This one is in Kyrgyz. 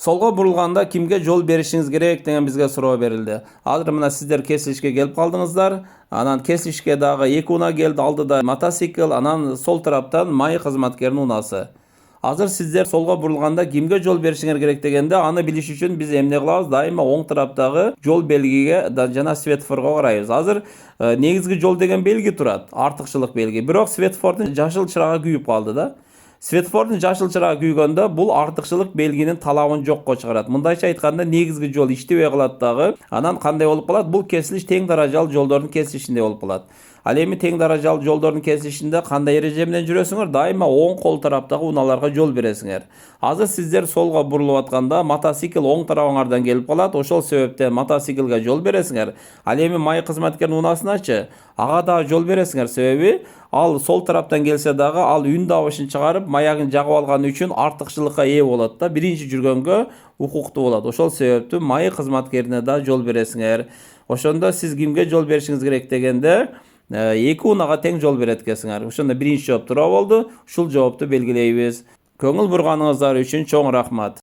Solga burulganda kimge jol berişiniz gerek деген bizge суроо берилди. Азыр мына сиздер кесилишке келип калдыңыздар. Анан кесилишке дагы 2 уна келди, алдыда мотоцикл, анан сол тараптан май кызматкеринин унасы. Азыр сиздер солга бурулганда кимге жол беришиңер керек дегенде, аны билиш үчүн биз эмне кылабыз? Дайыма оң тараптагы жол белгиге жана светофорго карайбыз. Азыр негизги жол деген белги турат, артыкчылык белги. Бирок светофордун жашыл чырагы күйүп калды да. Светофордун жашыл чырагы күйгөндө бул артыкчылык белгинин талабын жокко чыгарат. Мындайча айтканда негизги жол иштебей калат дагы. Анан кандай болуп калат? Бул кесилиш тең даражалуу жолдордун кесилишинде болуп калат. Ал эми тең даражалуу жолдордун кесилишинде кандай эреже менен жүрөсүңөр? Дайыма оң кол тараптагы унааларга жол бересиңер. Азыр сиздер солго бурулуп атканда мотоцикл оң тарабыңардан келип калат. Ошол себептен мотоциклге жол бересиңер. Ал эми май кызматкеринин унасыначы ага да жол бересиңер. Себеби ал сол тараптан келсе дагы ал үн дабышын чыгарып маягын жагып алганы үчүн артыкчылыкка ээ болот да. Биринчи жүргөнгө укуктуу болот. Ошол себептен май кызматкерине да жол бересиңер. Ошондо сиз кимге жол беришиңиз керек дегенде 2 унага тең жол берет экенсиңер. Ошондо биринчи жооп туура болду. Ушул жоопту белгилейбиз. Көңүл бурганыңыздар үчүн чоң рахмат.